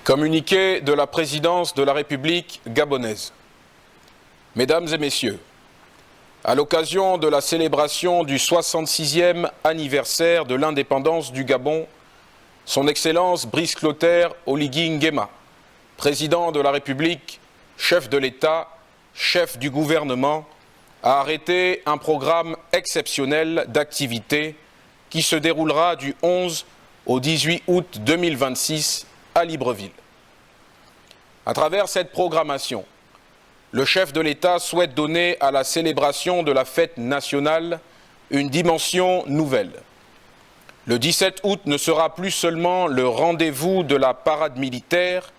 Communiqué de la présidence de la République gabonaise. Mesdames et messieurs, à l'occasion de la célébration du 66e anniversaire de l'indépendance du Gabon, Son Excellence Brice Clotaire Oligui Nguema, président de la République, chef de l'État, chef du gouvernement, a arrêté un programme exceptionnel d'activités qui se déroulera du 11 au 18 août 2026 à Libreville. À travers cette programmation, le chef de l'État souhaite donner à la célébration de la fête nationale une dimension nouvelle. Le 17 août ne sera plus seulement le rendez-vous de la parade militaire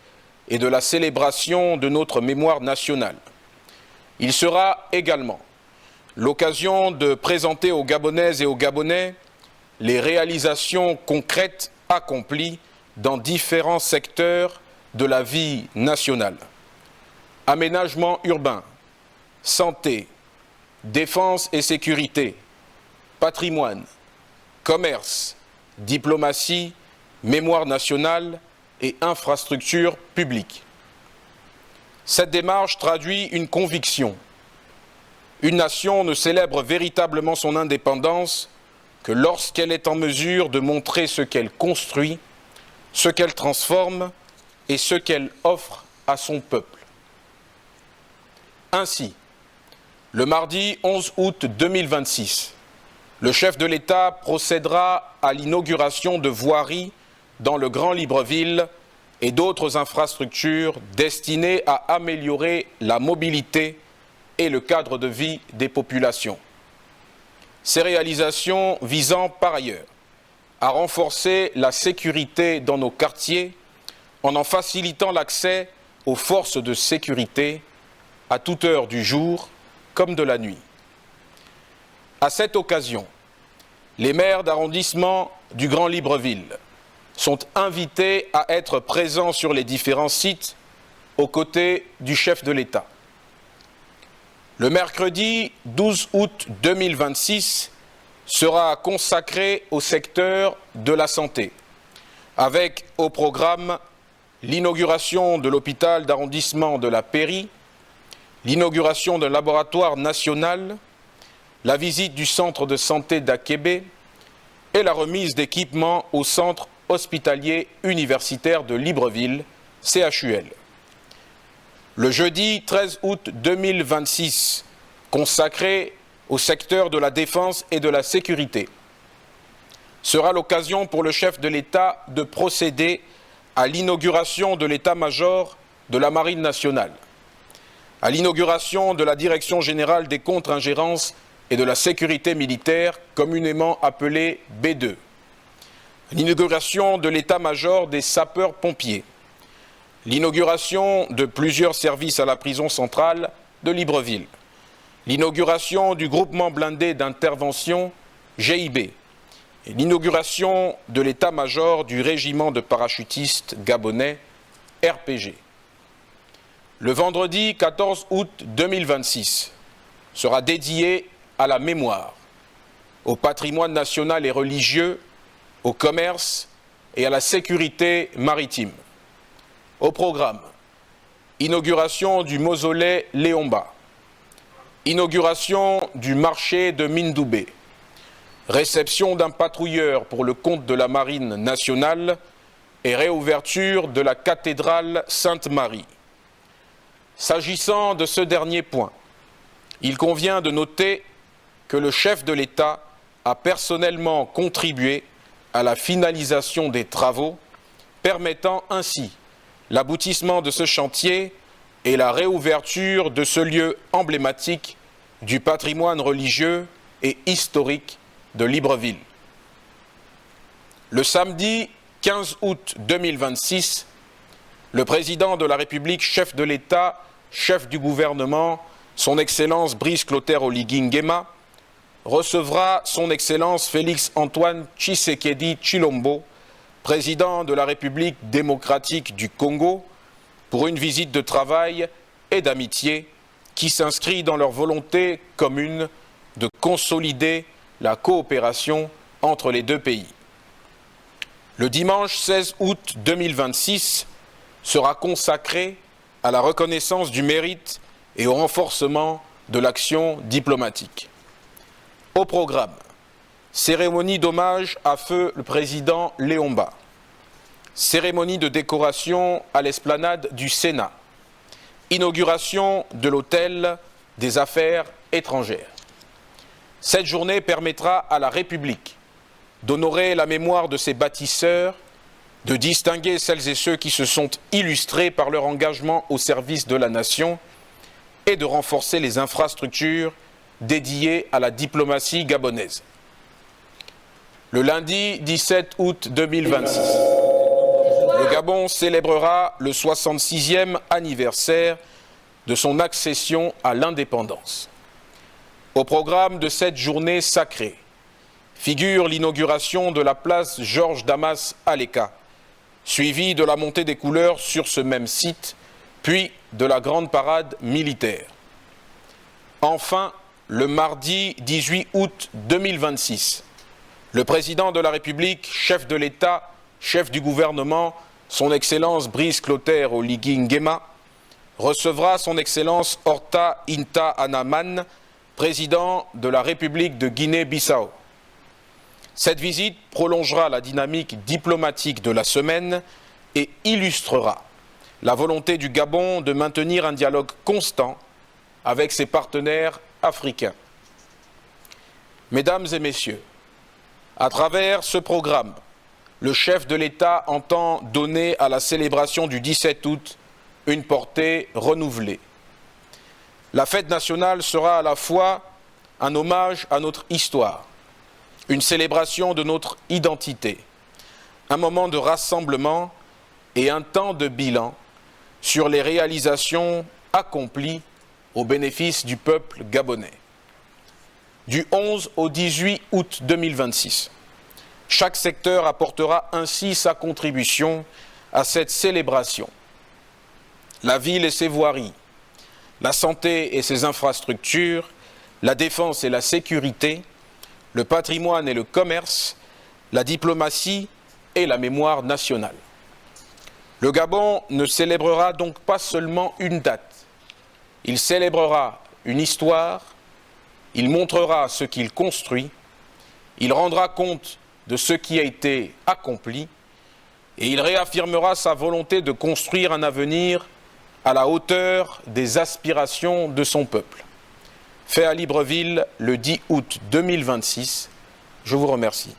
et de la célébration de notre mémoire nationale. Il sera également l'occasion de présenter aux Gabonaises et aux Gabonais les réalisations concrètes accomplies dans différents secteurs de la vie nationale. Aménagement urbain, santé, défense et sécurité, patrimoine, commerce, diplomatie, mémoire nationale et infrastructures publiques. Cette démarche traduit une conviction. Une nation ne célèbre véritablement son indépendance que lorsqu'elle est en mesure de montrer ce qu'elle construit, ce qu'elle transforme et ce qu'elle offre à son peuple. Ainsi, le mardi 11 août 2026, le chef de l'État procédera à l'inauguration de voiries dans le Grand Libreville et d'autres infrastructures destinées à améliorer la mobilité et le cadre de vie des populations. Ces réalisations visant par ailleurs à renforcer la sécurité dans nos quartiers en facilitant l'accès aux forces de sécurité à toute heure du jour comme de la nuit. À cette occasion, les maires d'arrondissement du Grand Libreville sont invités à être présents sur les différents sites aux côtés du chef de l'État. Le mercredi 12 août 2026 sera consacré au secteur de la santé, avec au programme l'inauguration de l'hôpital d'arrondissement de la Pairie, l'inauguration d'un laboratoire national, la visite du centre de santé d'Akébé et la remise d'équipements au centre hospitalier universitaire de Libreville, CHUL. Le jeudi 13 août 2026, consacré au secteur de la défense et de la sécurité, sera l'occasion pour le chef de l'État de procéder à l'inauguration de l'état-major de la Marine nationale, à l'inauguration de la Direction générale des contre-ingérences et de la sécurité militaire, communément appelée B2, à l'inauguration de l'état-major des sapeurs-pompiers, l'inauguration de plusieurs services à la prison centrale de Libreville, l'inauguration du groupement blindé d'intervention GIB et l'inauguration de l'état-major du régiment de parachutistes gabonais RPG. Le vendredi 14 août 2026 sera dédié à la mémoire, au patrimoine national et religieux, au commerce et à la sécurité maritime. Au programme, inauguration du mausolée Léomba, inauguration du marché de Mindoubé, réception d'un patrouilleur pour le compte de la Marine nationale et réouverture de la cathédrale Sainte-Marie. S'agissant de ce dernier point, il convient de noter que le chef de l'État a personnellement contribué à la finalisation des travaux, permettant ainsi l'aboutissement de ce chantier et la réouverture de ce lieu emblématique du patrimoine religieux et historique de Libreville. Le samedi 15 août 2026, le président de la République, chef de l'État, chef du gouvernement, Son Excellence Brice Clotaire Oligui Nguema, recevra Son Excellence Félix Antoine Tshisekedi Tshilombo, président de la République démocratique du Congo, pour une visite de travail et d'amitié qui s'inscrit dans leur volonté commune de consolider la coopération entre les deux pays. Le dimanche 16 août 2026, sera consacré à la reconnaissance du mérite et au renforcement de l'action diplomatique. Au programme, cérémonie d'hommage à feu le président Léomba, cérémonie de décoration à l'esplanade du Sénat, inauguration de l'hôtel des Affaires étrangères. Cette journée permettra à la République d'honorer la mémoire de ses bâtisseurs, de distinguer celles et ceux qui se sont illustrés par leur engagement au service de la nation et de renforcer les infrastructures dédiées à la diplomatie gabonaise. Le lundi 17 août 2026, le Gabon célébrera le 66e anniversaire de son accession à l'indépendance. Au programme de cette journée sacrée figure l'inauguration de la place Georges Damas Aleka, suivie de la montée des couleurs sur ce même site, puis de la grande parade militaire. Enfin, le mardi 18 août 2026, le président de la République, chef de l'État, chef du gouvernement, son Excellence Brice Clotaire Oligui Nguema, recevra son Excellence Horta Inta Anaman, président de la République de Guinée-Bissau. Cette visite prolongera la dynamique diplomatique de la semaine et illustrera la volonté du Gabon de maintenir un dialogue constant avec ses partenaires africains. Mesdames et messieurs, à travers ce programme, le chef de l'État entend donner à la célébration du 17 août une portée renouvelée. La fête nationale sera à la fois un hommage à notre histoire, une célébration de notre identité, un moment de rassemblement et un temps de bilan sur les réalisations accomplies au bénéfice du peuple gabonais. Du 11 au 18 août 2026, chaque secteur apportera ainsi sa contribution à cette célébration. La ville et ses voiries, la santé et ses infrastructures, la défense et la sécurité, le patrimoine et le commerce, la diplomatie et la mémoire nationale. Le Gabon ne célébrera donc pas seulement une date, il célébrera une histoire, il montrera ce qu'il construit, il rendra compte de ce qui a été accompli et il réaffirmera sa volonté de construire un avenir à la hauteur des aspirations de son peuple. Fait à Libreville le 10 août 2026. Je vous remercie.